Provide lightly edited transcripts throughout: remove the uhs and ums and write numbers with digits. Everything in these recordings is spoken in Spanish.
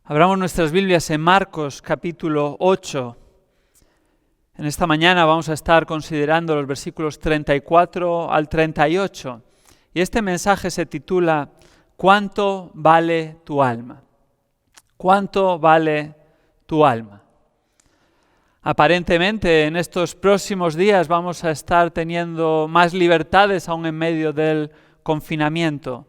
Abramos nuestras Biblias en Marcos capítulo 8. En esta mañana vamos a estar considerando los versículos 34 al 38. Y este mensaje se titula ¿Cuánto vale tu alma? ¿Cuánto vale tu alma? Aparentemente en estos próximos días vamos a estar teniendo más libertades aún en medio del confinamiento.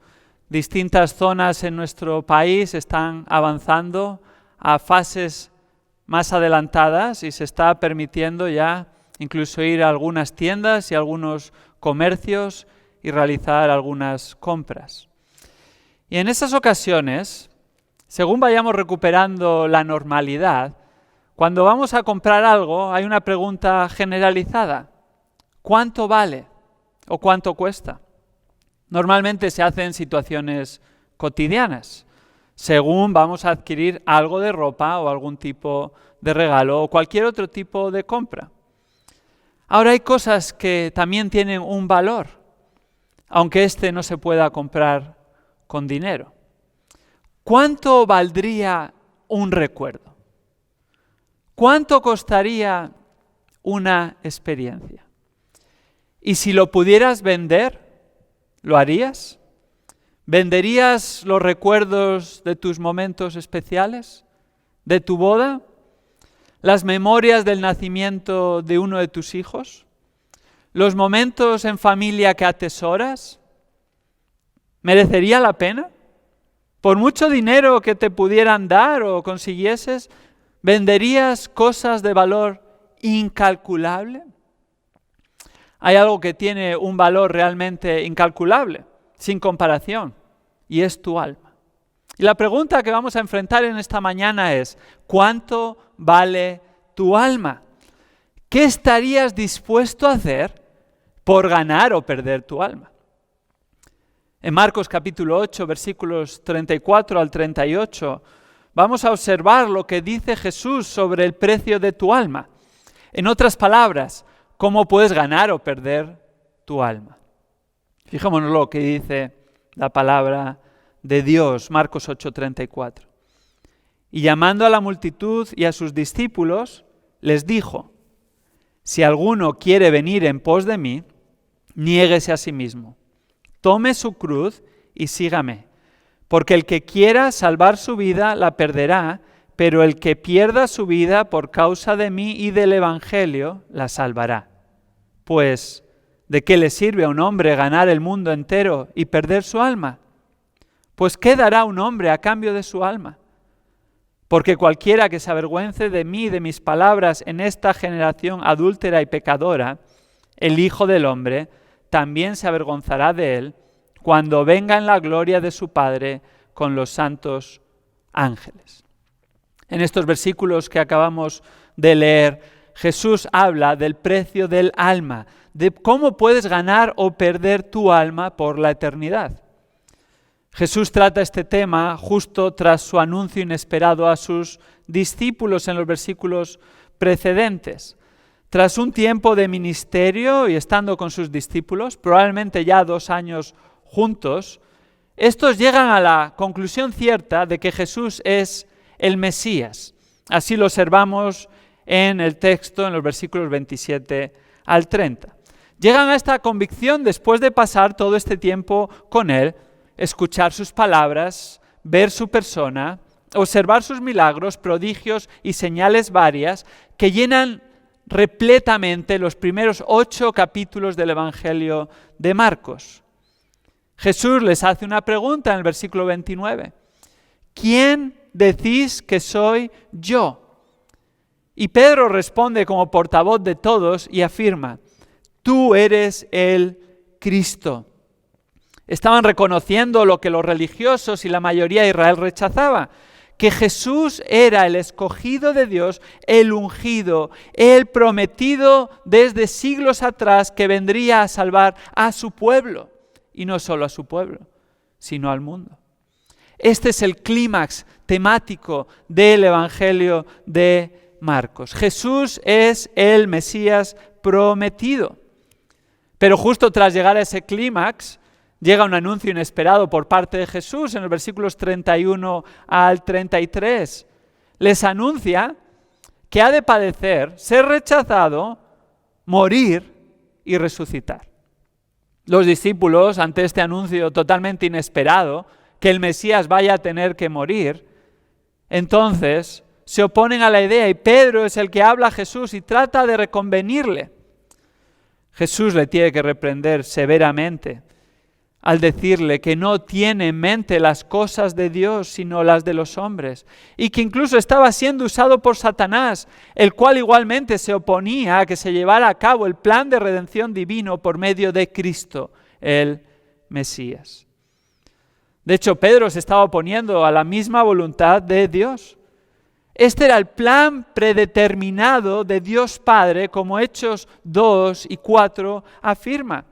Distintas zonas en nuestro país están avanzando a fases más adelantadas y se está permitiendo ya incluso ir a algunas tiendas y algunos comercios y realizar algunas compras. Y en esas ocasiones, según vayamos recuperando la normalidad, cuando vamos a comprar algo hay una pregunta generalizada: ¿cuánto vale o cuánto cuesta? Normalmente se hace en situaciones cotidianas, según vamos a adquirir algo de ropa o algún tipo de regalo o cualquier otro tipo de compra. Ahora hay cosas que también tienen un valor, aunque este no se pueda comprar con dinero. ¿Cuánto valdría un recuerdo? ¿Cuánto costaría una experiencia? Y si lo pudieras vender, ¿lo harías? ¿Venderías los recuerdos de tus momentos especiales? ¿De tu boda? ¿Las memorias del nacimiento de uno de tus hijos? ¿Los momentos en familia que atesoras? ¿Merecería la pena? Por mucho dinero que te pudieran dar o consiguieses, ¿venderías cosas de valor incalculable? Hay algo que tiene un valor realmente incalculable, sin comparación, y es tu alma. Y la pregunta que vamos a enfrentar en esta mañana es: ¿cuánto vale tu alma? ¿Qué estarías dispuesto a hacer por ganar o perder tu alma? En Marcos capítulo 8, versículos 34 al 38, vamos a observar lo que dice Jesús sobre el precio de tu alma. En otras palabras, ¿cómo puedes ganar o perder tu alma? Fijémonos lo que dice la palabra de Dios, Marcos 8:34. Y llamando a la multitud y a sus discípulos, les dijo: si alguno quiere venir en pos de mí, niéguese a sí mismo, tome su cruz y sígame. Porque el que quiera salvar su vida la perderá, pero el que pierda su vida por causa de mí y del Evangelio la salvará. Pues, ¿de qué le sirve a un hombre ganar el mundo entero y perder su alma? Pues, ¿qué dará un hombre a cambio de su alma? Porque cualquiera que se avergüence de mí y de mis palabras en esta generación adúltera y pecadora, el Hijo del Hombre también se avergonzará de él cuando venga en la gloria de su Padre con los santos ángeles. En estos versículos que acabamos de leer, Jesús habla del precio del alma, de cómo puedes ganar o perder tu alma por la eternidad. Jesús trata este tema justo tras su anuncio inesperado a sus discípulos en los versículos precedentes. Tras un tiempo de ministerio y estando con sus discípulos, probablemente ya 2 años juntos, estos llegan a la conclusión cierta de que Jesús es el Mesías. Así lo observamos en el texto, en los versículos 27 al 30. Llegan a esta convicción después de pasar todo este tiempo con Él, escuchar sus palabras, ver su persona, observar sus milagros, prodigios y señales varias que llenan repletamente los primeros 8 capítulos del Evangelio de Marcos. Jesús les hace una pregunta en el versículo 29. ¿Quién decís que soy yo? Y Pedro responde como portavoz de todos y afirma: tú eres el Cristo. Estaban reconociendo lo que los religiosos y la mayoría de Israel rechazaba, que Jesús era el escogido de Dios, el ungido, el prometido desde siglos atrás que vendría a salvar a su pueblo, y no solo a su pueblo, sino al mundo. Este es el clímax temático del Evangelio de Marcos. Jesús es el Mesías prometido. Pero justo tras llegar a ese clímax, llega un anuncio inesperado por parte de Jesús en los versículos 31 al 33. Les anuncia que ha de padecer, ser rechazado, morir y resucitar. Los discípulos, ante este anuncio totalmente inesperado, que el Mesías vaya a tener que morir, entonces se oponen a la idea y Pedro es el que habla a Jesús y trata de reconvenirle. Jesús le tiene que reprender severamente al decirle que no tiene en mente las cosas de Dios, sino las de los hombres, y que incluso estaba siendo usado por Satanás, el cual igualmente se oponía a que se llevara a cabo el plan de redención divino por medio de Cristo, el Mesías. De hecho, Pedro se estaba oponiendo a la misma voluntad de Dios. Este era el plan predeterminado de Dios Padre, como Hechos 2 y 4 afirma.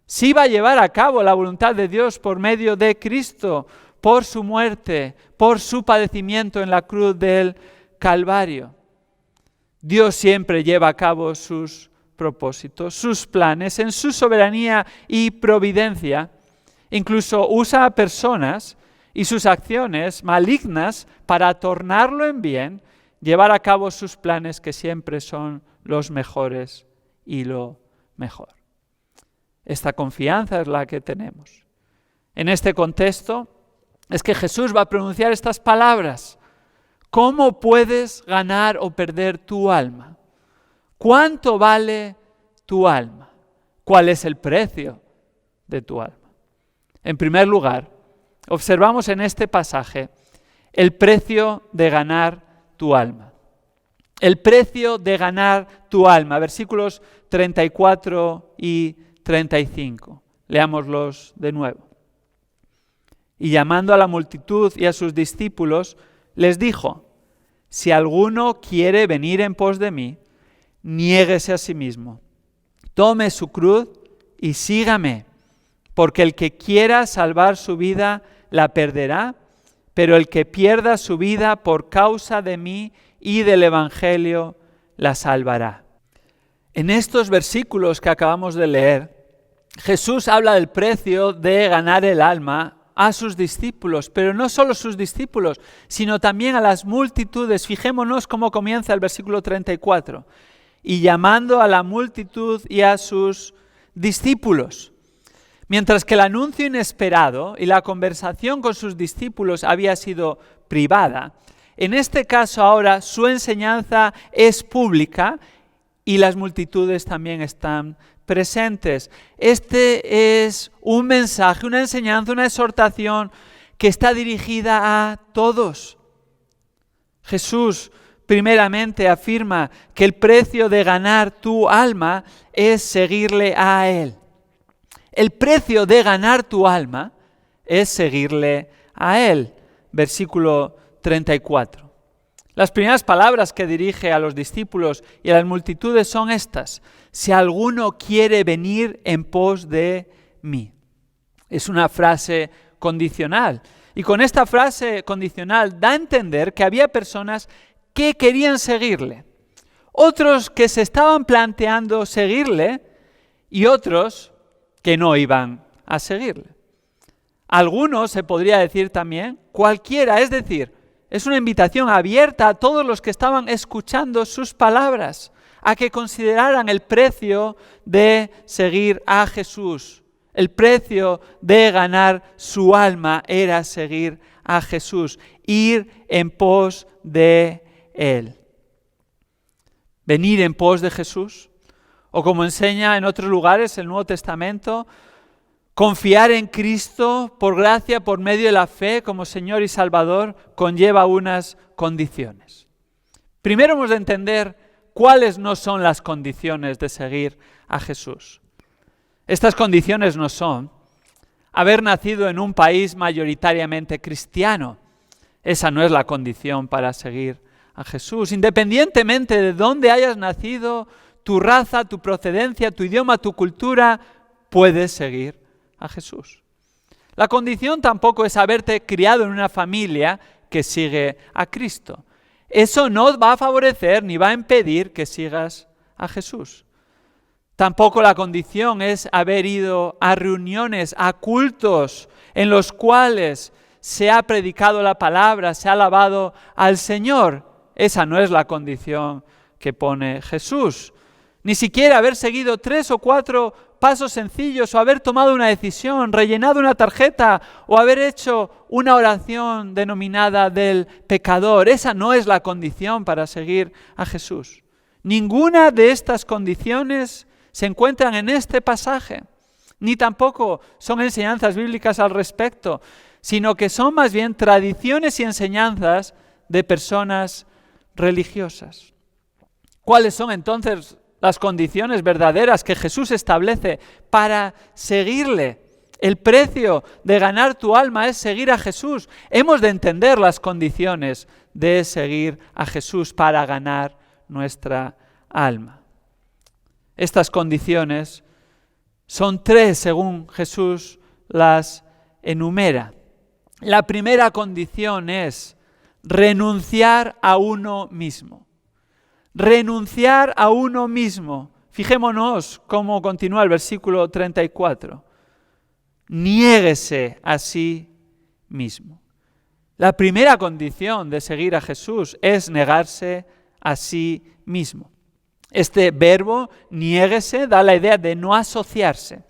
Se iba a llevar a cabo la voluntad de Dios por medio de Cristo, por su muerte, por su padecimiento en la cruz del Calvario. Dios siempre lleva a cabo sus propósitos, sus planes, en su soberanía y providencia. Incluso usa a personas y sus acciones malignas para tornarlo en bien, llevar a cabo sus planes que siempre son los mejores y lo mejor. Esta confianza es la que tenemos. En este contexto es que Jesús va a pronunciar estas palabras. ¿Cómo puedes ganar o perder tu alma? ¿Cuánto vale tu alma? ¿Cuál es el precio de tu alma? En primer lugar, observamos en este pasaje el precio de ganar tu alma. El precio de ganar tu alma. Versículos 34 y 35. Leámoslos de nuevo. Y llamando a la multitud y a sus discípulos, les dijo: si alguno quiere venir en pos de mí, niéguese a sí mismo, tome su cruz y sígame, porque el que quiera salvar su vida la perderá, pero el que pierda su vida por causa de mí y del Evangelio la salvará. En estos versículos que acabamos de leer, Jesús habla del precio de ganar el alma a sus discípulos, pero no solo sus discípulos, sino también a las multitudes. Fijémonos cómo comienza el versículo 34. Y llamando a la multitud y a sus discípulos. Mientras que el anuncio inesperado y la conversación con sus discípulos había sido privada, en este caso ahora su enseñanza es pública y las multitudes también están presentes. Este es un mensaje, una enseñanza, una exhortación que está dirigida a todos. Jesús primeramente afirma que el precio de ganar tu alma es seguirle a Él. El precio de ganar tu alma es seguirle a Él. Versículo 34. Las primeras palabras que dirige a los discípulos y a las multitudes son estas: si alguno quiere venir en pos de mí. Es una frase condicional. Y con esta frase condicional da a entender que había personas que querían seguirle, otros que se estaban planteando seguirle y otros que no iban a seguirle. Algunos, se podría decir también, cualquiera, es decir, es una invitación abierta a todos los que estaban escuchando sus palabras, a que consideraran el precio de seguir a Jesús. El precio de ganar su alma era seguir a Jesús, ir en pos de Él. Venir en pos de Jesús, o como enseña en otros lugares el Nuevo Testamento, confiar en Cristo por gracia, por medio de la fe, como Señor y Salvador, conlleva unas condiciones. Primero hemos de entender cuáles no son las condiciones de seguir a Jesús. Estas condiciones no son haber nacido en un país mayoritariamente cristiano. Esa no es la condición para seguir a Jesús. Independientemente de dónde hayas nacido, tu raza, tu procedencia, tu idioma, tu cultura, puedes seguir a Jesús. La condición tampoco es haberte criado en una familia que sigue a Cristo. Eso no va a favorecer ni va a impedir que sigas a Jesús. Tampoco la condición es haber ido a reuniones, a cultos en los cuales se ha predicado la palabra, se ha alabado al Señor. Esa no es la condición que pone Jesús. Ni siquiera haber seguido 3 o 4 pasos sencillos o haber tomado una decisión, rellenado una tarjeta o haber hecho una oración denominada del pecador. Esa no es la condición para seguir a Jesús. Ninguna de estas condiciones se encuentran en este pasaje, ni tampoco son enseñanzas bíblicas al respecto, sino que son más bien tradiciones y enseñanzas de personas religiosas. ¿Cuáles son entonces las condiciones verdaderas que Jesús establece para seguirle? El precio de ganar tu alma es seguir a Jesús. Hemos de entender las condiciones de seguir a Jesús para ganar nuestra alma. Estas condiciones son 3 según Jesús las enumera. La primera condición es renunciar a uno mismo. Renunciar a uno mismo. Fijémonos cómo continúa el versículo 34. Niéguese a sí mismo. La primera condición de seguir a Jesús es negarse a sí mismo. Este verbo, niéguese, da la idea de no asociarse,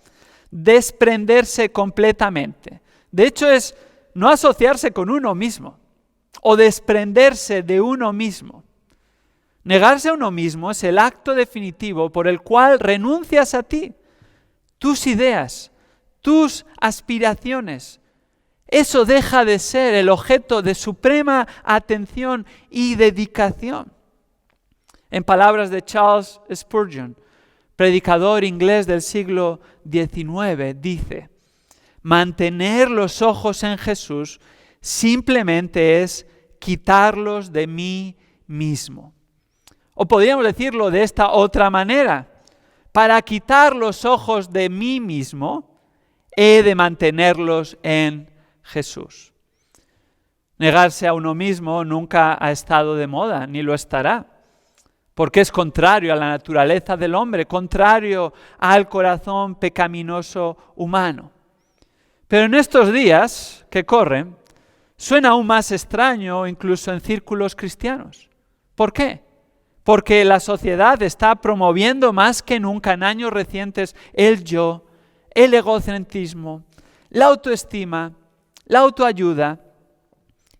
desprenderse completamente. De hecho, es no asociarse con uno mismo o desprenderse de uno mismo. Negarse a uno mismo es el acto definitivo por el cual renuncias a ti, tus ideas, tus aspiraciones. Eso deja de ser el objeto de suprema atención y dedicación. En palabras de Charles Spurgeon, predicador inglés del siglo XIX, dice: mantener los ojos en Jesús simplemente es quitarlos de mí mismo. O podríamos decirlo de esta otra manera: para quitar los ojos de mí mismo, he de mantenerlos en Jesús. Negarse a uno mismo nunca ha estado de moda, ni lo estará, porque es contrario a la naturaleza del hombre, contrario al corazón pecaminoso humano. Pero en estos días que corren, suena aún más extraño, incluso en círculos cristianos. ¿Por qué? Porque la sociedad está promoviendo más que nunca en años recientes el yo, el egocentrismo, la autoestima, la autoayuda.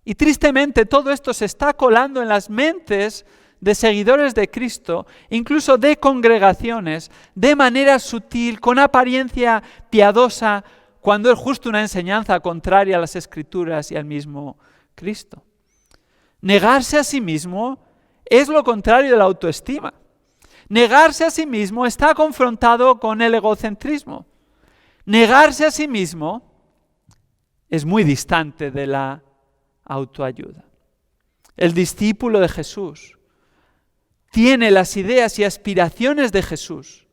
Y tristemente todo esto se está colando en las mentes de seguidores de Cristo, incluso de congregaciones, de manera sutil, con apariencia piadosa, cuando es justo una enseñanza contraria a las Escrituras y al mismo Cristo. Negarse a sí mismo es lo contrario de la autoestima. Negarse a sí mismo está confrontado con el egocentrismo. Negarse a sí mismo es muy distante de la autoayuda. El discípulo de Jesús tiene las ideas y aspiraciones de Jesús,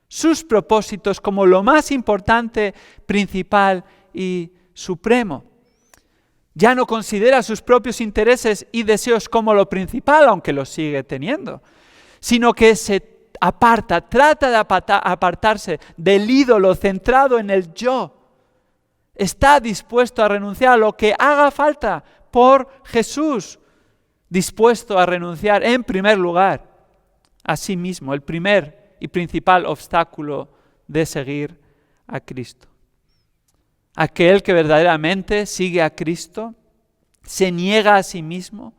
sus propósitos como lo más importante, principal y supremo. Ya no considera sus propios intereses y deseos como lo principal, aunque los sigue teniendo, sino que se aparta, trata de apartarse del ídolo centrado en el yo. Está dispuesto a renunciar a lo que haga falta por Jesús, dispuesto a renunciar en primer lugar a sí mismo, el primer y principal obstáculo de seguir a Cristo. Aquel que verdaderamente sigue a Cristo se niega a sí mismo.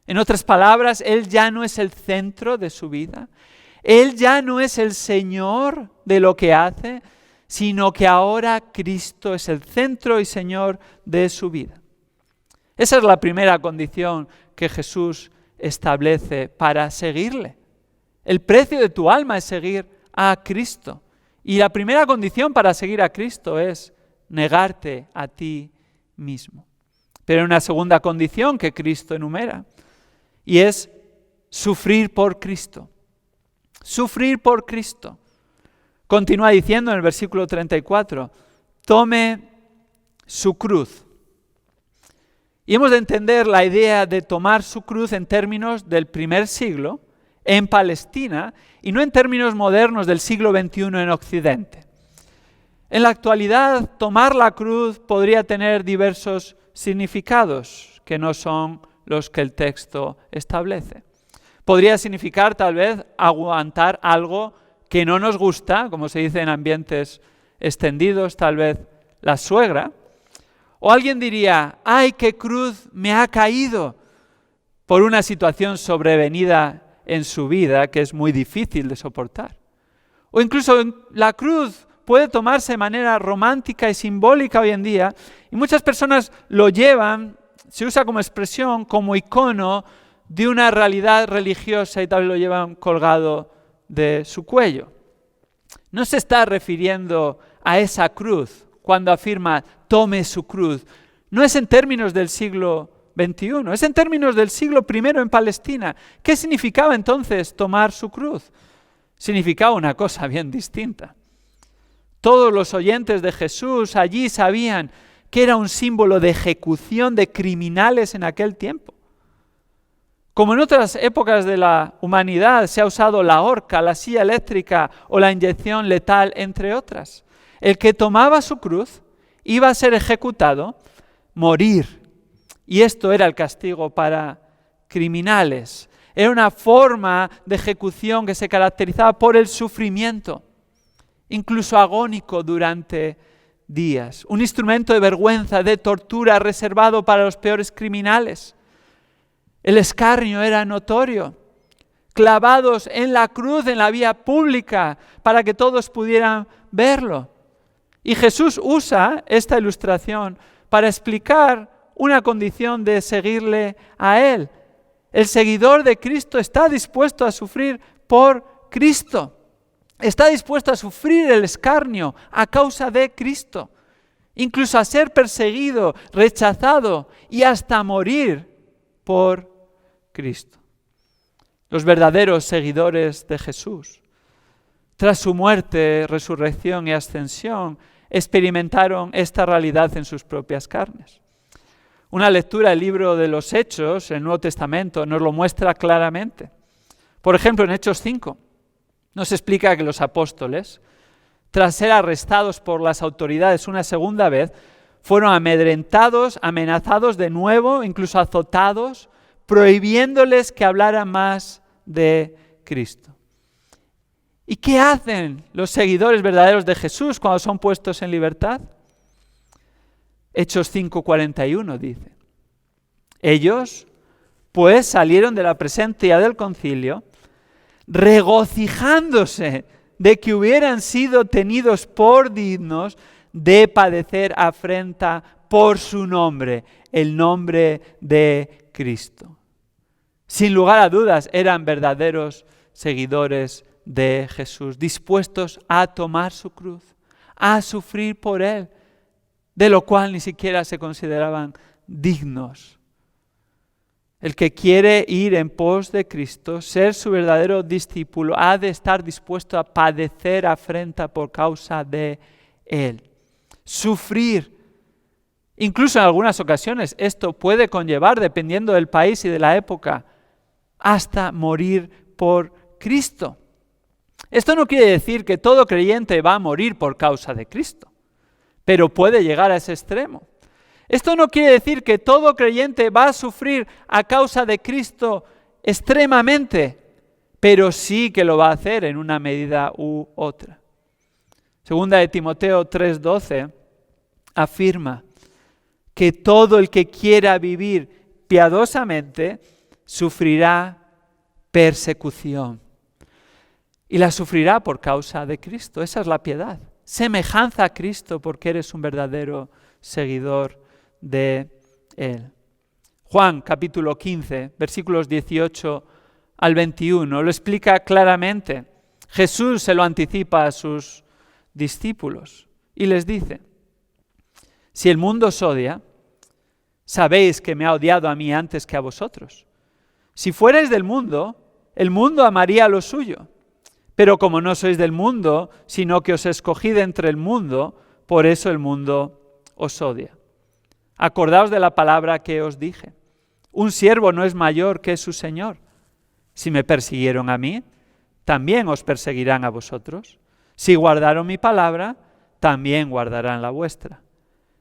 En otras palabras, Él ya no es el centro de su vida. Él ya no es el Señor de lo que hace, sino que ahora Cristo es el centro y Señor de su vida. Esa es la primera condición que Jesús establece para seguirle. El precio de tu alma es seguir a Cristo. Y la primera condición para seguir a Cristo es negarte a ti mismo. Pero hay una segunda condición que Cristo enumera, y es sufrir por Cristo. Sufrir por Cristo. Continúa diciendo en el versículo 34, tome su cruz. Y hemos de entender la idea de tomar su cruz en términos del primer siglo, en Palestina y no en términos modernos del siglo XXI en Occidente. En la actualidad, tomar la cruz podría tener diversos significados que no son los que el texto establece. Podría significar tal vez aguantar algo que no nos gusta, como se dice en ambientes extendidos, tal vez la suegra. O alguien diría, ¡ay, qué cruz me ha caído! Por una situación sobrevenida en su vida que es muy difícil de soportar. O incluso la cruz puede tomarse de manera romántica y simbólica hoy en día, y muchas personas lo llevan, se usa como expresión, como icono de una realidad religiosa y tal vez lo llevan colgado de su cuello. No se está refiriendo a esa cruz cuando afirma tome su cruz. No es en términos del siglo XXI, es en términos del siglo I en Palestina. ¿Qué significaba entonces tomar su cruz? Significaba una cosa bien distinta. Todos los oyentes de Jesús allí sabían que era un símbolo de ejecución de criminales en aquel tiempo. Como en otras épocas de la humanidad se ha usado la horca, la silla eléctrica o la inyección letal, entre otras. El que tomaba su cruz iba a ser ejecutado, morir. Y esto era el castigo para criminales. Era una forma de ejecución que se caracterizaba por el sufrimiento, incluso agónico durante días. Un instrumento de vergüenza, de tortura reservado para los peores criminales. El escarnio era notorio. Clavados en la cruz, en la vía pública, para que todos pudieran verlo. Y Jesús usa esta ilustración para explicar una condición de seguirle a Él. El seguidor de Cristo está dispuesto a sufrir por Cristo. Está dispuesto a sufrir el escarnio a causa de Cristo. Incluso a ser perseguido, rechazado y hasta morir por Cristo. Los verdaderos seguidores de Jesús, tras su muerte, resurrección y ascensión, experimentaron esta realidad en sus propias carnes. Una lectura del libro de los Hechos, el Nuevo Testamento, nos lo muestra claramente. Por ejemplo, en Hechos 5, nos explica que los apóstoles, tras ser arrestados por las autoridades una segunda vez, fueron amedrentados, amenazados de nuevo, incluso azotados, prohibiéndoles que hablaran más de Cristo. ¿Y qué hacen los seguidores verdaderos de Jesús cuando son puestos en libertad? Hechos 5:41 dice, ellos pues salieron de la presencia del concilio regocijándose de que hubieran sido tenidos por dignos de padecer afrenta por su nombre, el nombre de Cristo. Sin lugar a dudas, eran verdaderos seguidores de Jesús, dispuestos a tomar su cruz, a sufrir por Él, de lo cual ni siquiera se consideraban dignos. El que quiere ir en pos de Cristo, ser su verdadero discípulo, ha de estar dispuesto a padecer afrenta por causa de Él. Sufrir. Incluso en algunas ocasiones esto puede conllevar, dependiendo del país y de la época, hasta morir por Cristo. Esto no quiere decir que todo creyente va a morir por causa de Cristo, pero puede llegar a ese extremo. Esto no quiere decir que todo creyente va a sufrir a causa de Cristo extremadamente, pero sí que lo va a hacer en una medida u otra. Segunda de Timoteo 3:12 afirma que todo el que quiera vivir piadosamente sufrirá persecución. Y la sufrirá por causa de Cristo. Esa es la piedad. Semejanza a Cristo porque eres un verdadero seguidor de Él. Juan capítulo 15, versículos 18 al 21, lo explica claramente. Jesús se lo anticipa a sus discípulos y les dice, si el mundo os odia, sabéis que me ha odiado a mí antes que a vosotros. Si fuerais del mundo, el mundo amaría lo suyo. Pero como no sois del mundo, sino que os escogí de entre el mundo, por eso el mundo os odia. Acordaos de la palabra que os dije. Un siervo no es mayor que su señor. Si me persiguieron a mí, también os perseguirán a vosotros. Si guardaron mi palabra, también guardarán la vuestra.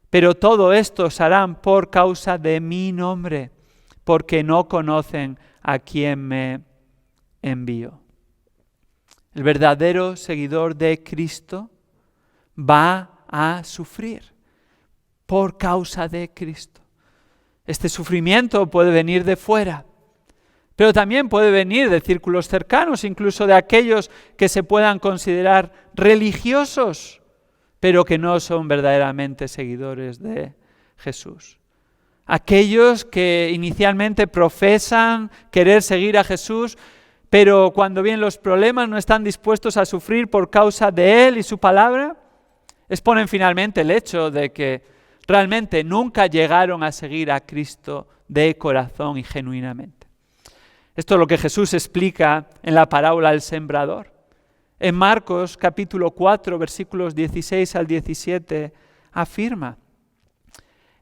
Pero todo esto os harán por causa de mi nombre, porque no conocen a quien me envío. El verdadero seguidor de Cristo va a sufrir por causa de Cristo. Este sufrimiento puede venir de fuera, pero también puede venir de círculos cercanos, incluso de aquellos que se puedan considerar religiosos, pero que no son verdaderamente seguidores de Jesús. Aquellos que inicialmente profesan querer seguir a Jesús, pero cuando vienen los problemas no están dispuestos a sufrir por causa de Él y su palabra, exponen finalmente el hecho de que realmente nunca llegaron a seguir a Cristo de corazón y genuinamente. Esto es lo que Jesús explica en la parábola del sembrador. En Marcos capítulo 4, versículos 16 al 17, afirma: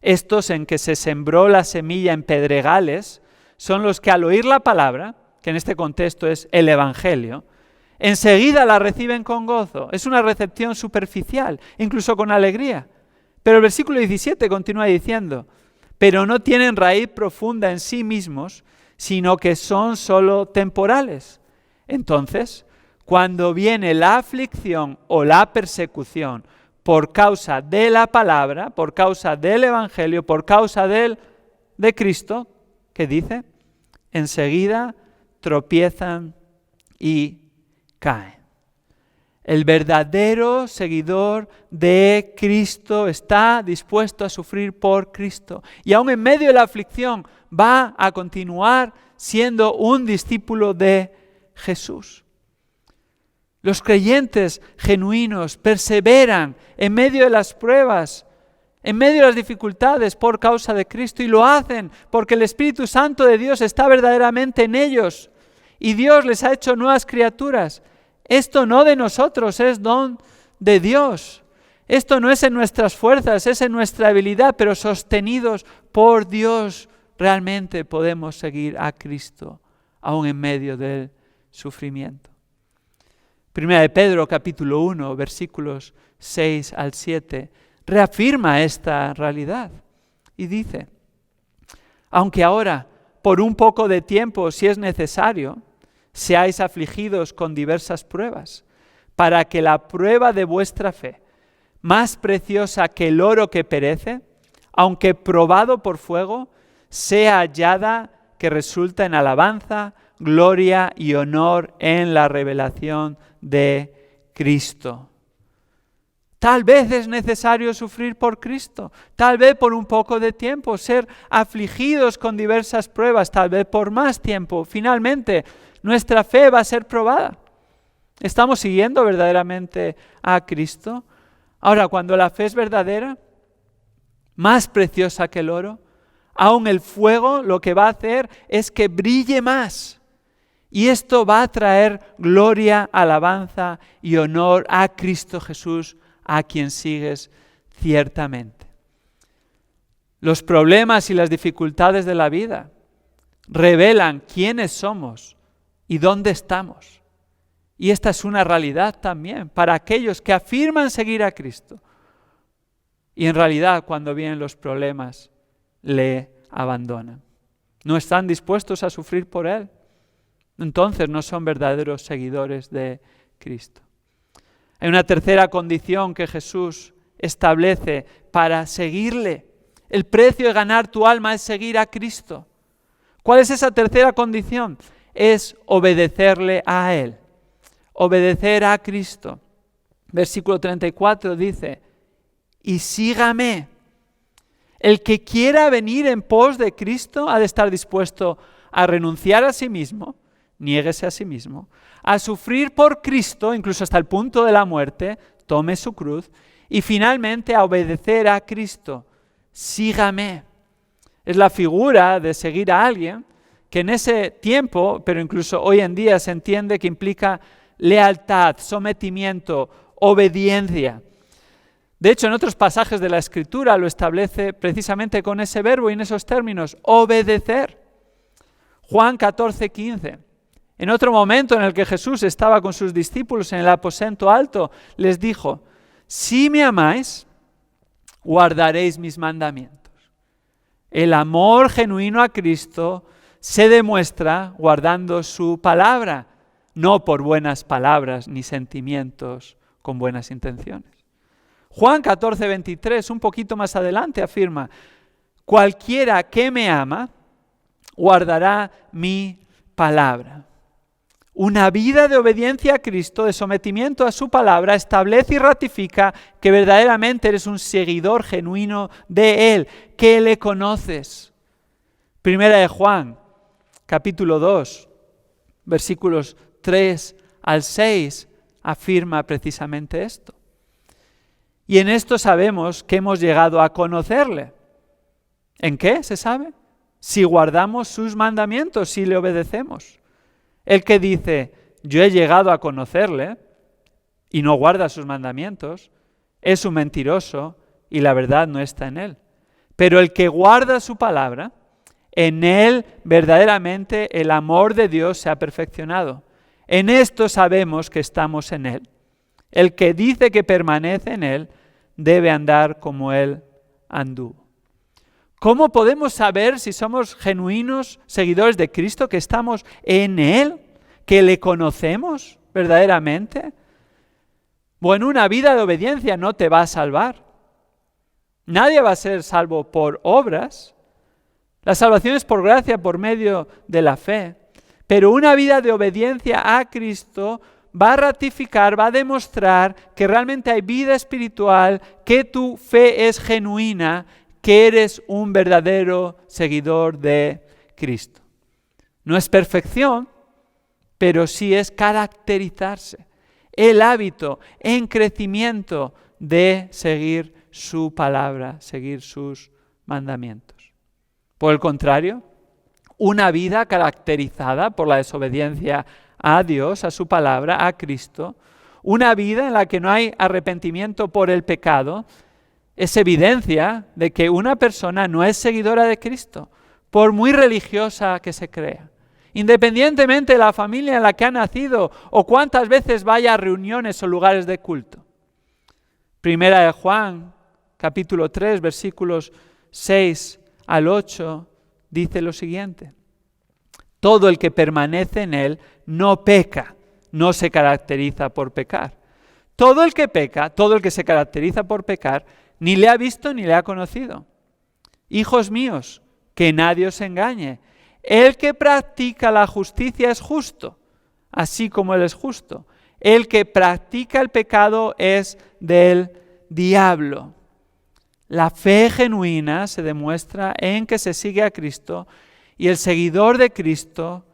estos en que se sembró la semilla en pedregales son los que al oír la palabra, que en este contexto es el Evangelio, enseguida la reciben con gozo. Es una recepción superficial, incluso con alegría. Pero el versículo 17 continúa diciendo: pero no tienen raíz profunda en sí mismos, sino que son solo temporales. Entonces, cuando viene la aflicción o la persecución por causa de la palabra, por causa del Evangelio, por causa de Cristo, ¿qué dice? Enseguida tropiezan y caen. El verdadero seguidor de Cristo está dispuesto a sufrir por Cristo. Y aún en medio de la aflicción va a continuar siendo un discípulo de Jesús. Los creyentes genuinos perseveran en medio de las pruebas, en medio de las dificultades por causa de Cristo, y lo hacen porque el Espíritu Santo de Dios está verdaderamente en ellos y Dios les ha hecho nuevas criaturas. Esto no de nosotros, es don de Dios. Esto no es en nuestras fuerzas, es en nuestra habilidad, pero sostenidos por Dios realmente podemos seguir a Cristo, aún en medio del sufrimiento. Primera de Pedro, capítulo 1, versículos 6 al 7, reafirma esta realidad y dice: aunque ahora, por un poco de tiempo, si es necesario, seáis afligidos con diversas pruebas, para que la prueba de vuestra fe, más preciosa que el oro que perece, aunque probado por fuego, sea hallada que resulta en alabanza, gloria y honor en la revelación de Cristo. Tal vez es necesario sufrir por Cristo, tal vez por un poco de tiempo, ser afligidos con diversas pruebas, tal vez por más tiempo. Finalmente, nuestra fe va a ser probada. ¿Estamos siguiendo verdaderamente a Cristo? Ahora, cuando la fe es verdadera, más preciosa que el oro, aún el fuego lo que va a hacer es que brille más. Y esto va a traer gloria, alabanza y honor a Cristo Jesús, a quien sigues ciertamente. Los problemas y las dificultades de la vida revelan quiénes somos y dónde estamos. Y esta es una realidad también para aquellos que afirman seguir a Cristo. Y en realidad, cuando vienen los problemas, le abandonan. No están dispuestos a sufrir por Él. Entonces no son verdaderos seguidores de Cristo. Hay una tercera condición que Jesús establece para seguirle. El precio de ganar tu alma es seguir a Cristo. ¿Cuál es esa tercera condición? Es obedecerle a Él. Obedecer a Cristo. Versículo 34 dice: y sígame. El que quiera venir en pos de Cristo ha de estar dispuesto a renunciar a sí mismo, niéguese a sí mismo, a sufrir por Cristo, incluso hasta el punto de la muerte, tome su cruz, y finalmente a obedecer a Cristo. Sígame. Es la figura de seguir a alguien que en ese tiempo, pero incluso hoy en día, se entiende que implica lealtad, sometimiento, obediencia. De hecho, en otros pasajes de la Escritura lo establece precisamente con ese verbo y en esos términos: obedecer. Juan 14:15. En otro momento en el que Jesús estaba con sus discípulos en el aposento alto, les dijo: si me amáis, guardaréis mis mandamientos. El amor genuino a Cristo se demuestra guardando su palabra, no por buenas palabras ni sentimientos con buenas intenciones. Juan 14:23, un poquito más adelante, afirma: cualquiera que me ama, guardará mi palabra. Una vida de obediencia a Cristo, de sometimiento a su palabra, establece y ratifica que verdaderamente eres un seguidor genuino de Él, que le conoces. Primera de Juan, capítulo 2, versículos 3 al 6, afirma precisamente esto. Y en esto sabemos que hemos llegado a conocerle. ¿En qué se sabe? Si guardamos sus mandamientos, si le obedecemos. El que dice: yo he llegado a conocerle, y no guarda sus mandamientos, es un mentiroso y la verdad no está en él. Pero el que guarda su palabra, en él verdaderamente el amor de Dios se ha perfeccionado. En esto sabemos que estamos en él. El que dice que permanece en él debe andar como él anduvo. ¿Cómo podemos saber si somos genuinos seguidores de Cristo, que estamos en Él, que le conocemos verdaderamente? Bueno, una vida de obediencia no te va a salvar. Nadie va a ser salvo por obras. La salvación es por gracia, por medio de la fe. Pero una vida de obediencia a Cristo va a ratificar, va a demostrar que realmente hay vida espiritual, que tu fe es genuina, que eres un verdadero seguidor de Cristo. No es perfección, pero sí es caracterizarse. El hábito en crecimiento de seguir su palabra, seguir sus mandamientos. Por el contrario, una vida caracterizada por la desobediencia a Dios, a su palabra, a Cristo, una vida en la que no hay arrepentimiento por el pecado, es evidencia de que una persona no es seguidora de Cristo, por muy religiosa que se crea. Independientemente de la familia en la que ha nacido o cuántas veces vaya a reuniones o lugares de culto. Primera de Juan, capítulo 3, versículos 6 al 8, dice lo siguiente: todo el que permanece en él no peca, no se caracteriza por pecar. Todo el que peca, todo el que se caracteriza por pecar, ni le ha visto ni le ha conocido. Hijos míos, que nadie os engañe. El que practica la justicia es justo, así como Él es justo. El que practica el pecado es del diablo. La fe genuina se demuestra en que se sigue a Cristo, y el seguidor de Cristo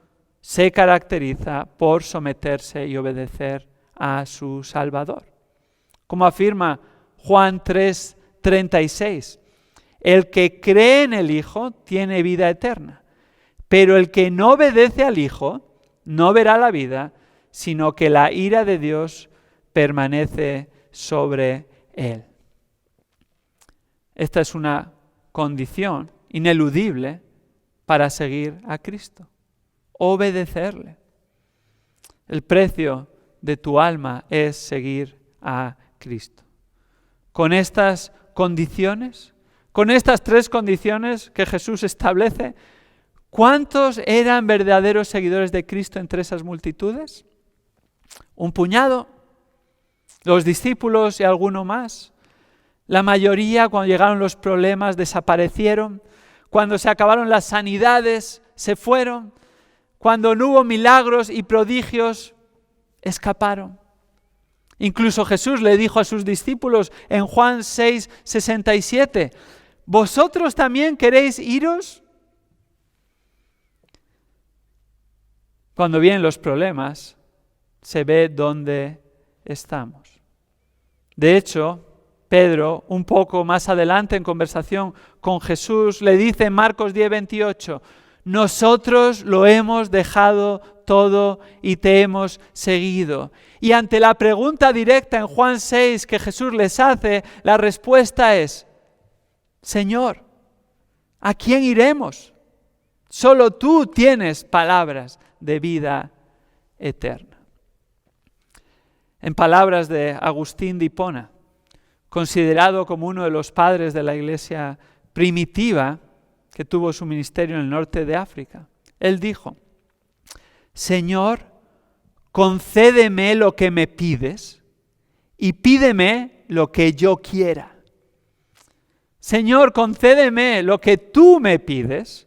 se caracteriza por someterse y obedecer a su Salvador. Como afirma Juan 3:36, el que cree en el Hijo tiene vida eterna, pero el que no obedece al Hijo no verá la vida, sino que la ira de Dios permanece sobre él. Esta es una condición ineludible para seguir a Cristo, obedecerle. El precio de tu alma es seguir a Cristo. Con estas condiciones, con estas tres condiciones que Jesús establece, ¿cuántos eran verdaderos seguidores de Cristo entre esas multitudes? ¿Un puñado? ¿Los discípulos y alguno más? La mayoría, cuando llegaron los problemas, desaparecieron. Cuando se acabaron las sanidades, se fueron. Cuando no hubo milagros y prodigios, escaparon. Incluso Jesús le dijo a sus discípulos en Juan 6:67, ¿vosotros también queréis iros? Cuando vienen los problemas, se ve dónde estamos. De hecho, Pedro, un poco más adelante en conversación con Jesús, le dice en Marcos 10:28, nosotros lo hemos dejado todo y te hemos seguido. Y ante la pregunta directa en Juan 6 que Jesús les hace, la respuesta es, Señor, ¿a quién iremos? Solo tú tienes palabras de vida eterna. En palabras de Agustín de Hipona, considerado como uno de los padres de la iglesia primitiva que tuvo su ministerio en el norte de África, él dijo: Señor, concédeme lo que me pides y pídeme lo que yo quiera. Señor, concédeme lo que tú me pides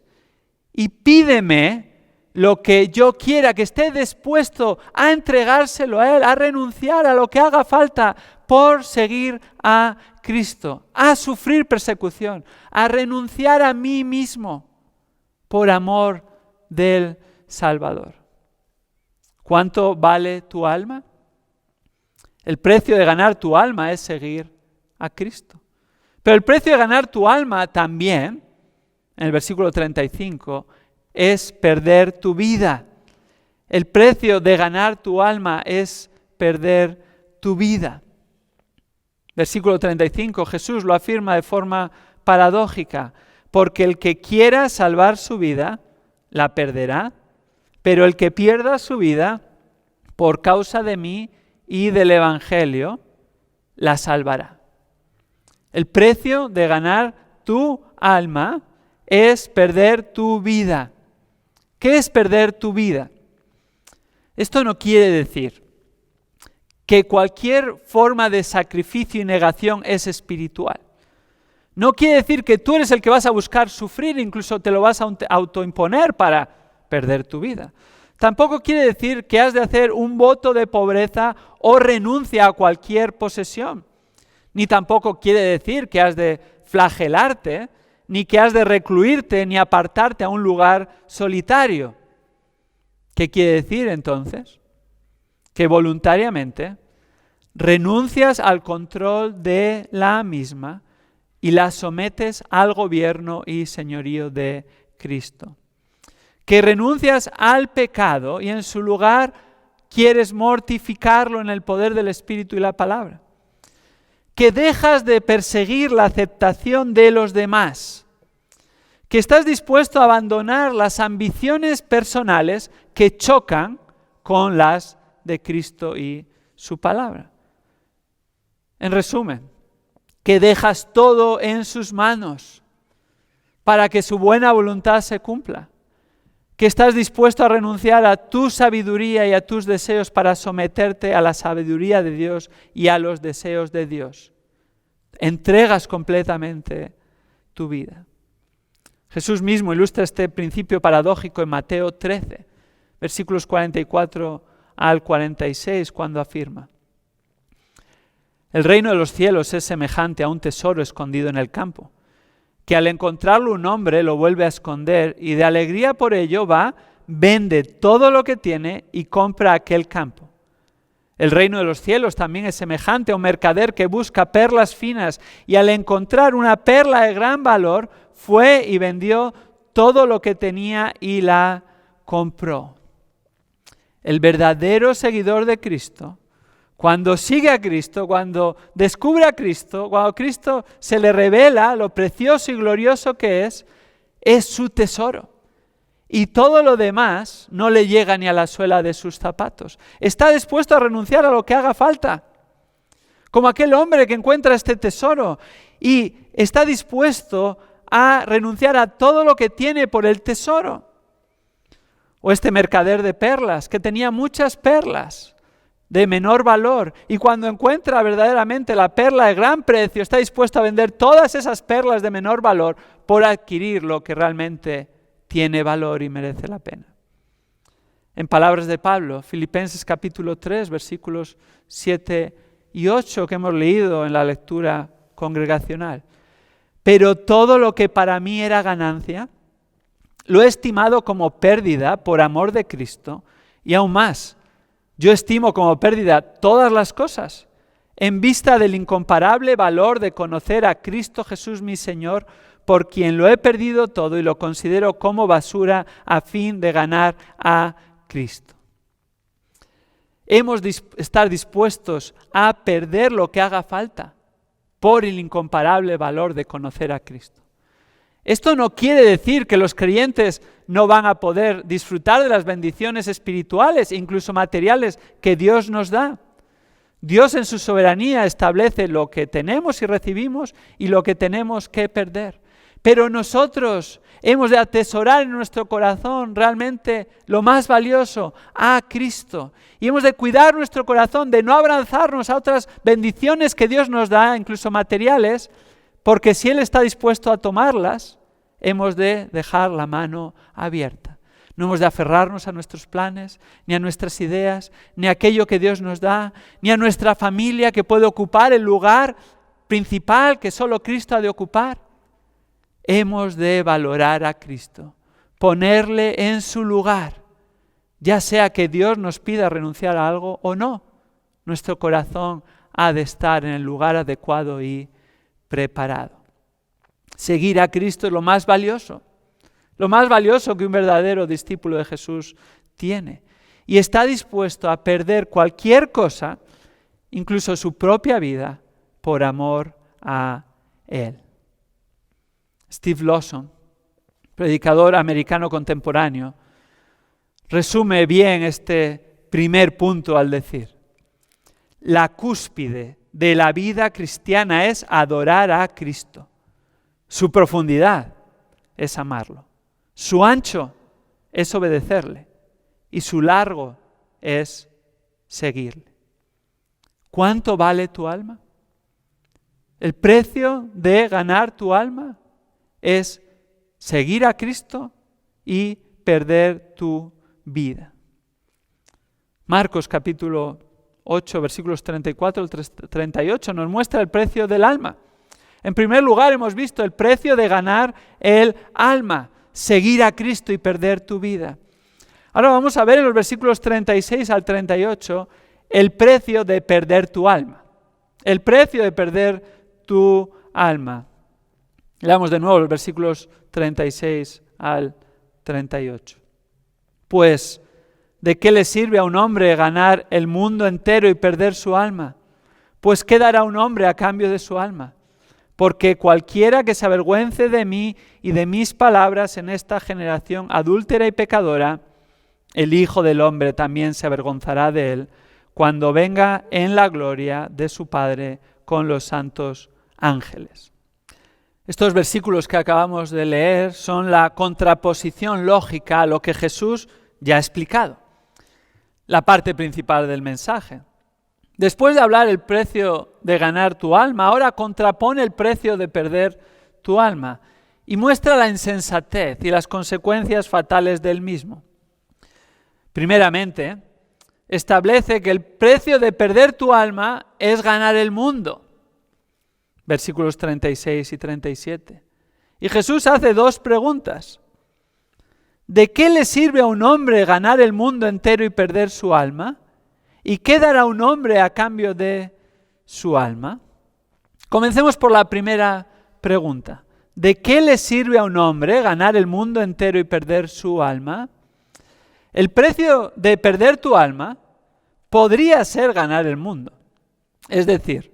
y pídeme lo que yo quiera, que esté dispuesto a entregárselo a Él, a renunciar a lo que haga falta por seguir a Cristo, a sufrir persecución, a renunciar a mí mismo por amor del Salvador. ¿Cuánto vale tu alma? El precio de ganar tu alma es seguir a Cristo. Pero el precio de ganar tu alma también, en el versículo 35, es perder tu vida. El precio de ganar tu alma es perder tu vida. Versículo 35, Jesús lo afirma de forma paradójica: porque el que quiera salvar su vida, la perderá, pero el que pierda su vida por causa de mí y del Evangelio, la salvará. El precio de ganar tu alma es perder tu vida. ¿Qué es perder tu vida? Esto no quiere decir que cualquier forma de sacrificio y negación es espiritual. No quiere decir que tú eres el que vas a buscar sufrir, incluso te lo vas a autoimponer para perder tu vida. Tampoco quiere decir que has de hacer un voto de pobreza o renuncia a cualquier posesión. Ni tampoco quiere decir que has de flagelarte, ni que has de recluirte, ni apartarte a un lugar solitario. ¿Qué quiere decir entonces? Que voluntariamente renuncias al control de la misma y la sometes al gobierno y señorío de Cristo. Que renuncias al pecado y en su lugar quieres mortificarlo en el poder del Espíritu y la palabra. Que dejas de perseguir la aceptación de los demás. Que estás dispuesto a abandonar las ambiciones personales que chocan con las de Cristo y su palabra. En resumen, que dejas todo en sus manos para que su buena voluntad se cumpla. Que estás dispuesto a renunciar a tu sabiduría y a tus deseos para someterte a la sabiduría de Dios y a los deseos de Dios. Entregas completamente tu vida. Jesús mismo ilustra este principio paradójico en Mateo 13, versículos 44 al 46, cuando afirma: el reino de los cielos es semejante a un tesoro escondido en el campo, que al encontrarlo un hombre lo vuelve a esconder y de alegría por ello va, vende todo lo que tiene y compra aquel campo. El reino de los cielos también es semejante a un mercader que busca perlas finas y al encontrar una perla de gran valor fue y vendió todo lo que tenía y la compró. El verdadero seguidor de Cristo, cuando sigue a Cristo, cuando descubre a Cristo, cuando Cristo se le revela lo precioso y glorioso que es su tesoro. Y todo lo demás no le llega ni a la suela de sus zapatos. Está dispuesto a renunciar a lo que haga falta. Como aquel hombre que encuentra este tesoro y está dispuesto a renunciar a todo lo que tiene por el tesoro. O este mercader de perlas que tenía muchas perlas de menor valor y cuando encuentra verdaderamente la perla de gran precio está dispuesto a vender todas esas perlas de menor valor por adquirir lo que realmente tiene valor y merece la pena. En palabras de Pablo, Filipenses capítulo 3, versículos 7 y 8 que hemos leído en la lectura congregacional. Pero todo lo que para mí era ganancia, lo he estimado como pérdida por amor de Cristo y aún más, yo estimo como pérdida todas las cosas en vista del incomparable valor de conocer a Cristo Jesús mi Señor, por quien lo he perdido todo y lo considero como basura a fin de ganar a Cristo. Hemos de estar dispuestos a perder lo que haga falta por el incomparable valor de conocer a Cristo. Esto no quiere decir que los creyentes no van a poder disfrutar de las bendiciones espirituales, incluso materiales, que Dios nos da. Dios en su soberanía establece lo que tenemos y recibimos y lo que tenemos que perder. Pero nosotros hemos de atesorar en nuestro corazón realmente lo más valioso, a Cristo. Y hemos de cuidar nuestro corazón de no abrazarnos a otras bendiciones que Dios nos da, incluso materiales, porque si Él está dispuesto a tomarlas, hemos de dejar la mano abierta. No hemos de aferrarnos a nuestros planes, ni a nuestras ideas, ni a aquello que Dios nos da, ni a nuestra familia que puede ocupar el lugar principal que solo Cristo ha de ocupar. Hemos de valorar a Cristo, ponerle en su lugar, ya sea que Dios nos pida renunciar a algo o no. Nuestro corazón ha de estar en el lugar adecuado y preparado. Seguir a Cristo es lo más valioso que un verdadero discípulo de Jesús tiene. Y está dispuesto a perder cualquier cosa, incluso su propia vida, por amor a Él. Steve Lawson, predicador americano contemporáneo, resume bien este primer punto al decir: la cúspide de la vida cristiana es adorar a Cristo. Su profundidad es amarlo. Su ancho es obedecerle. Y su largo es seguirle. ¿Cuánto vale tu alma? El precio de ganar tu alma es seguir a Cristo y perder tu vida. Marcos capítulo 8, versículos 34 al 38 nos muestra el precio del alma. En primer lugar hemos visto el precio de ganar el alma, seguir a Cristo y perder tu vida. Ahora vamos a ver en los versículos 36 al 38 el precio de perder tu alma. El precio de perder tu alma. Leamos de nuevo los versículos 36 al 38. Pues, ¿de qué le sirve a un hombre ganar el mundo entero y perder su alma? Pues, ¿qué dará un hombre a cambio de su alma? Porque cualquiera que se avergüence de mí y de mis palabras en esta generación adúltera y pecadora, el Hijo del Hombre también se avergonzará de él cuando venga en la gloria de su Padre con los santos ángeles. Estos versículos que acabamos de leer son la contraposición lógica a lo que Jesús ya ha explicado, la parte principal del mensaje. Después de hablar el precio de ganar tu alma, ahora contrapone el precio de perder tu alma y muestra la insensatez y las consecuencias fatales del mismo. Primeramente, establece que el precio de perder tu alma es ganar el mundo. Versículos 36 y 37. Y Jesús hace dos preguntas. ¿De qué le sirve a un hombre ganar el mundo entero y perder su alma? ¿Y qué dará un hombre a cambio de su alma? Comencemos por la primera pregunta. ¿De qué le sirve a un hombre ganar el mundo entero y perder su alma? El precio de perder tu alma podría ser ganar el mundo. Es decir,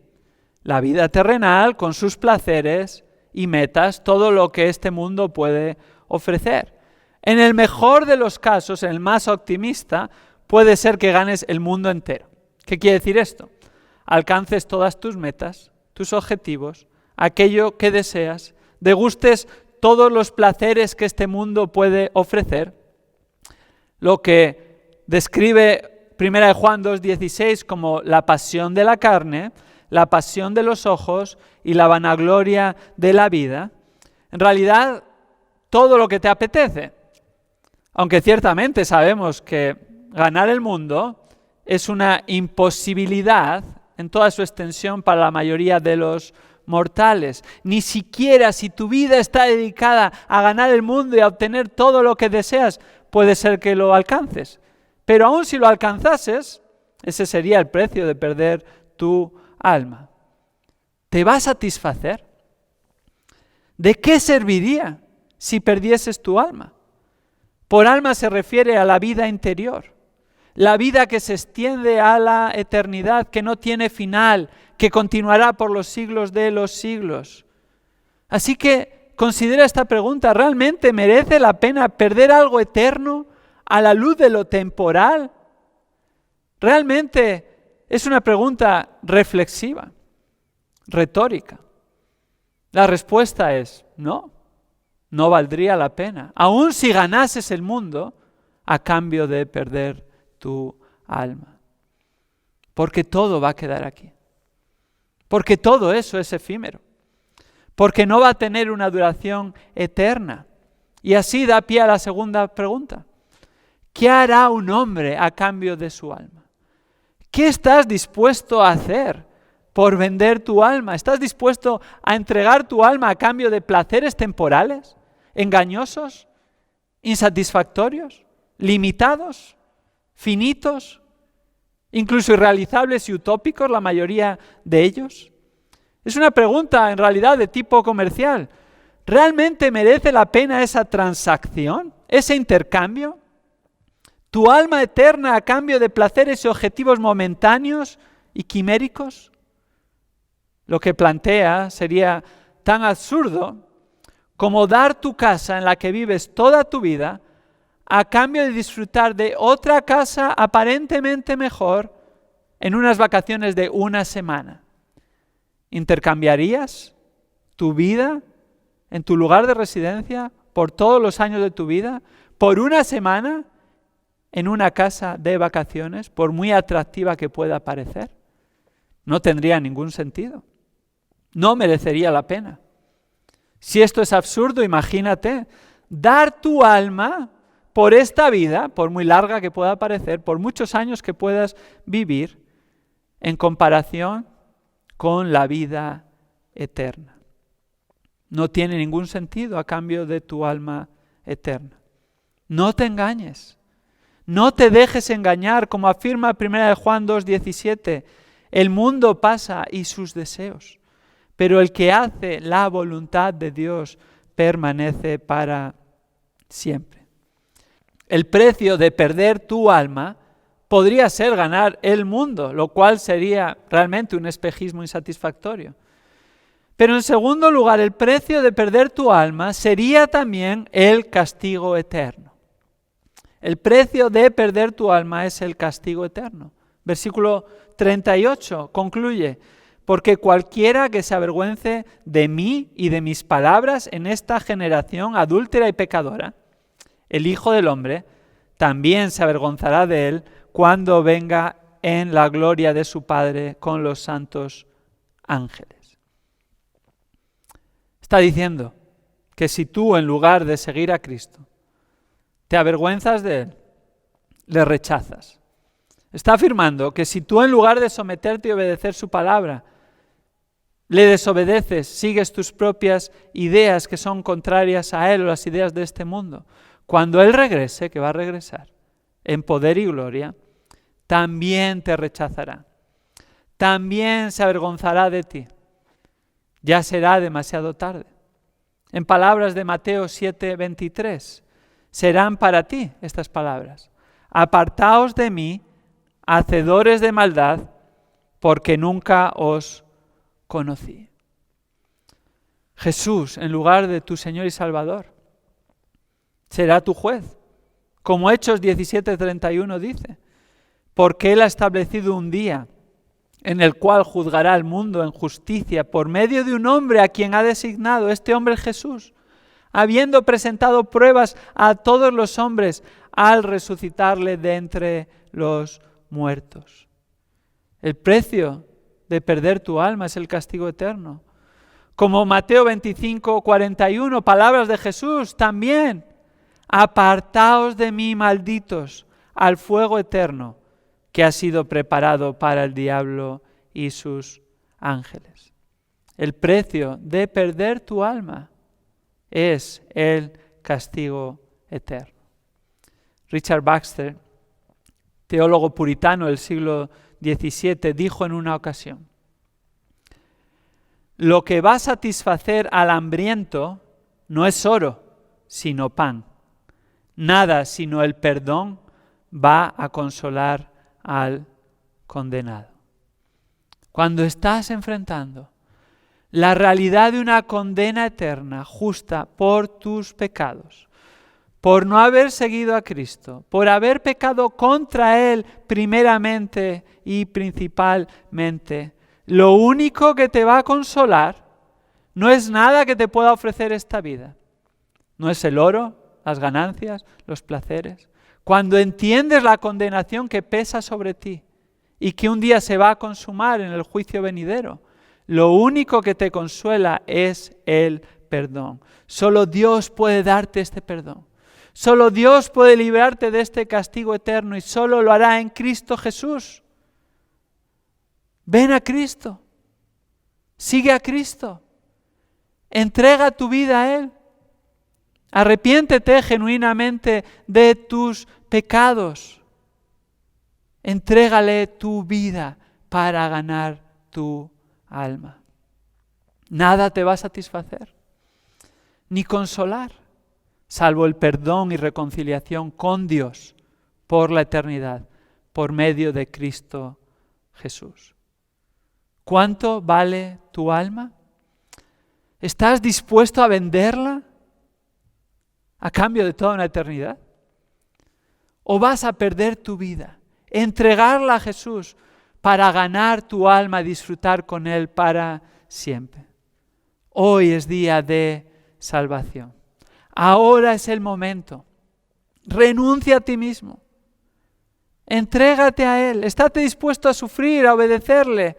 la vida terrenal con sus placeres y metas, todo lo que este mundo puede ofrecer. En el mejor de los casos, en el más optimista, puede ser que ganes el mundo entero. ¿Qué quiere decir esto? Alcances todas tus metas, tus objetivos, aquello que deseas, degustes todos los placeres que este mundo puede ofrecer. Lo que describe 1 Juan 2,16 como la pasión de la carne, la pasión de los ojos y la vanagloria de la vida. En realidad, todo lo que te apetece. Aunque ciertamente sabemos que ganar el mundo es una imposibilidad en toda su extensión para la mayoría de los mortales. Ni siquiera si tu vida está dedicada a ganar el mundo y a obtener todo lo que deseas, puede ser que lo alcances. Pero aun si lo alcanzases, ese sería el precio de perder tu alma. ¿Te va a satisfacer? ¿De qué serviría si perdieses tu alma? Por alma se refiere a la vida interior. La vida que se extiende a la eternidad, que no tiene final, que continuará por los siglos de los siglos. Así que Considera esta pregunta: ¿realmente merece la pena perder algo eterno a la luz de lo temporal? Realmente es una pregunta reflexiva, retórica. La respuesta es no, no valdría la pena, aun si ganases el mundo a cambio de perder tu alma. Porque todo va a quedar aquí. Porque todo eso es efímero. Porque no va a tener una duración eterna. Y así da pie a la segunda pregunta. ¿Qué hará un hombre a cambio de su alma? ¿Qué estás dispuesto a hacer por vender tu alma? ¿Estás dispuesto a entregar tu alma a cambio de placeres temporales, engañosos, insatisfactorios, limitados, finitos, incluso irrealizables y utópicos, la mayoría de ellos? Es una pregunta en realidad de tipo comercial. ¿Realmente merece la pena esa transacción, ese intercambio? ¿Tu alma eterna a cambio de placeres y objetivos momentáneos y quiméricos? Lo que plantea sería tan absurdo como dar tu casa en la que vives toda tu vida a cambio de disfrutar de otra casa aparentemente mejor en unas vacaciones de una semana. ¿Intercambiarías tu vida en tu lugar de residencia por todos los años de tu vida por una semana en una casa de vacaciones, por muy atractiva que pueda parecer? No tendría ningún sentido. No merecería la pena. Si esto es absurdo, imagínate dar tu alma por esta vida, por muy larga que pueda parecer, por muchos años que puedas vivir, en comparación con la vida eterna. No tiene ningún sentido a cambio de tu alma eterna. No te engañes. No te dejes engañar, como afirma 1 Juan 2:17. El mundo pasa y sus deseos, pero el que hace la voluntad de Dios permanece para siempre. El precio de perder tu alma podría ser ganar el mundo, lo cual sería realmente un espejismo insatisfactorio. Pero en segundo lugar, el precio de perder tu alma sería también el castigo eterno. El precio de perder tu alma es el castigo eterno. Versículo 38 concluye: porque cualquiera que se avergüence de mí y de mis palabras en esta generación adúltera y pecadora, el Hijo del Hombre también se avergonzará de él cuando venga en la gloria de su Padre con los santos ángeles. Está diciendo que si tú, en lugar de seguir a Cristo, te avergüenzas de Él, le rechazas. Está afirmando que si tú, en lugar de someterte y obedecer su palabra, le desobedeces, sigues tus propias ideas que son contrarias a Él o las ideas de este mundo, cuando Él regrese, que va a regresar en poder y gloria, también te rechazará. También se avergonzará de ti. Ya será demasiado tarde. En palabras de Mateo 7:23, serán para ti estas palabras: apartaos de mí, hacedores de maldad, porque nunca os conocí. Jesús, en lugar de tu Señor y Salvador, será tu juez, como Hechos 17:31 dice, porque Él ha establecido un día en el cual juzgará al mundo en justicia por medio de un hombre a quien ha designado. Este hombre es Jesús, habiendo presentado pruebas a todos los hombres al resucitarle de entre los muertos. El precio de perder tu alma es el castigo eterno. Como Mateo 25:41, palabras de Jesús también: apartaos de mí, malditos, al fuego eterno que ha sido preparado para el diablo y sus ángeles. El precio de perder tu alma es el castigo eterno. Richard Baxter, teólogo puritano del siglo XVII, dijo en una ocasión: lo que va a satisfacer al hambriento no es oro, sino pan. Nada sino el perdón va a consolar al condenado. Cuando estás enfrentando la realidad de una condena eterna, justa, por tus pecados, por no haber seguido a Cristo, por haber pecado contra Él primeramente y principalmente. Lo único que te va a consolar no es nada que te pueda ofrecer esta vida. No es el oro, las ganancias, los placeres. Cuando entiendes la condenación que pesa sobre ti y que un día se va a consumar en el juicio venidero, lo único que te consuela es el perdón. Solo Dios puede darte este perdón. Solo Dios puede librarte de este castigo eterno y solo lo hará en Cristo Jesús. Ven a Cristo. Sigue a Cristo. Entrega tu vida a Él. Arrepiéntete genuinamente de tus pecados. Entrégale tu vida para ganar tu alma. Nada te va a satisfacer, ni consolar, salvo el perdón y reconciliación con Dios por la eternidad, por medio de Cristo Jesús. ¿Cuánto vale tu alma? ¿Estás dispuesto a venderla a cambio de toda una eternidad? ¿O vas a perder tu vida, entregarla a Jesús para ganar tu alma y disfrutar con Él para siempre? Hoy es día de salvación. Ahora es el momento. Renuncia a ti mismo. Entrégate a Él. Estate dispuesto a sufrir, a obedecerle,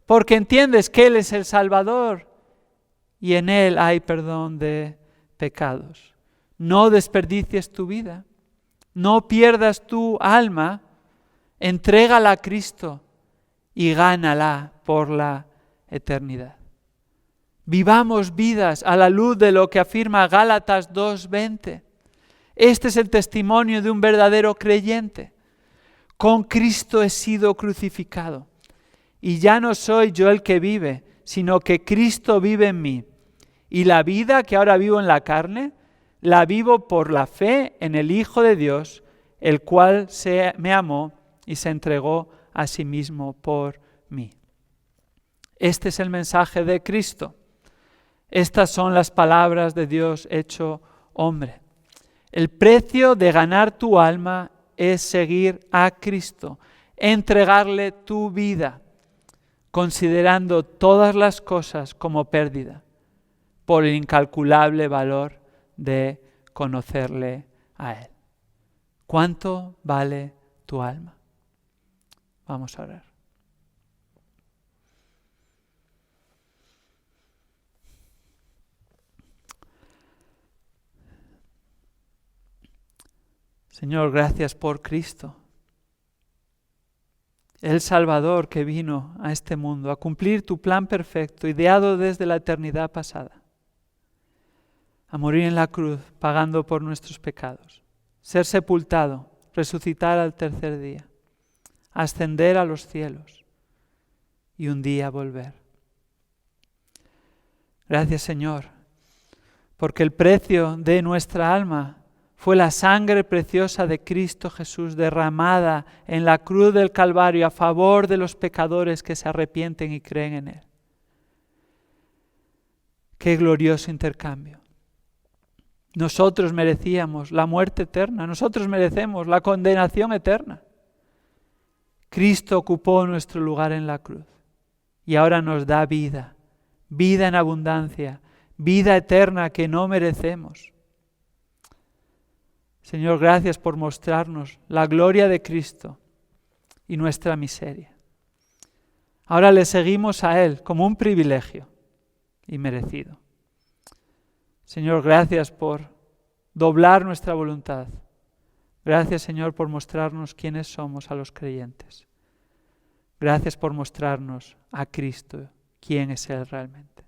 porque entiendes que Él es el Salvador y en Él hay perdón de pecados. No desperdicies tu vida. No pierdas tu alma. Entrégala a Cristo y gánala por la eternidad. Vivamos vidas a la luz de lo que afirma Gálatas 2:20. Este es el testimonio de un verdadero creyente. Con Cristo he sido crucificado. Y ya no soy yo el que vive, sino que Cristo vive en mí. Y la vida que ahora vivo en la carne, la vivo por la fe en el Hijo de Dios, el cual me amó y se entregó a sí mismo por mí. Este es el mensaje de Cristo. Estas son las palabras de Dios hecho hombre. El precio de ganar tu alma es seguir a Cristo, entregarle tu vida, considerando todas las cosas como pérdida, por el incalculable valor de conocerle a Él. ¿Cuánto vale tu alma? Vamos a orar. Señor, gracias por Cristo, el Salvador que vino a este mundo a cumplir tu plan perfecto, ideado desde la eternidad pasada, a morir en la cruz pagando por nuestros pecados, ser sepultado, resucitar al tercer día, ascender a los cielos y un día volver. Gracias, Señor, porque el precio de nuestra alma fue la sangre preciosa de Cristo Jesús derramada en la cruz del Calvario a favor de los pecadores que se arrepienten y creen en Él. Qué glorioso intercambio. Nosotros merecíamos la muerte eterna, nosotros merecemos la condenación eterna. Cristo ocupó nuestro lugar en la cruz y ahora nos da vida, vida en abundancia, vida eterna que no merecemos. Señor, gracias por mostrarnos la gloria de Cristo y nuestra miseria. Ahora le seguimos a Él como un privilegio y merecido. Señor, gracias por doblar nuestra voluntad. Gracias, Señor, por mostrarnos quiénes somos a los creyentes. Gracias por mostrarnos a Cristo, quién es Él realmente.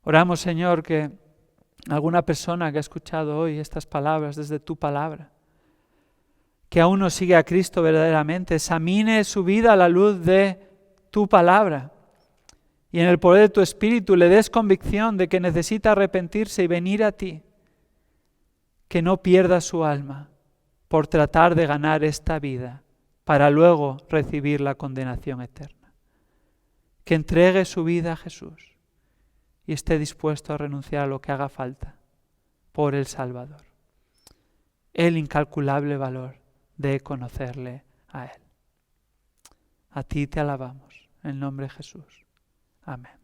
Oramos, Señor, que alguna persona que ha escuchado hoy estas palabras desde tu palabra, que aún no sigue a Cristo verdaderamente, examine su vida a la luz de tu palabra y en el poder de tu Espíritu le des convicción de que necesita arrepentirse y venir a ti, que no pierda su alma por tratar de ganar esta vida para luego recibir la condenación eterna. que entregue su vida a Jesús y esté dispuesto a renunciar a lo que haga falta por el Salvador. El incalculable valor de conocerle a Él. A ti te alabamos, en el nombre de Jesús. Amén.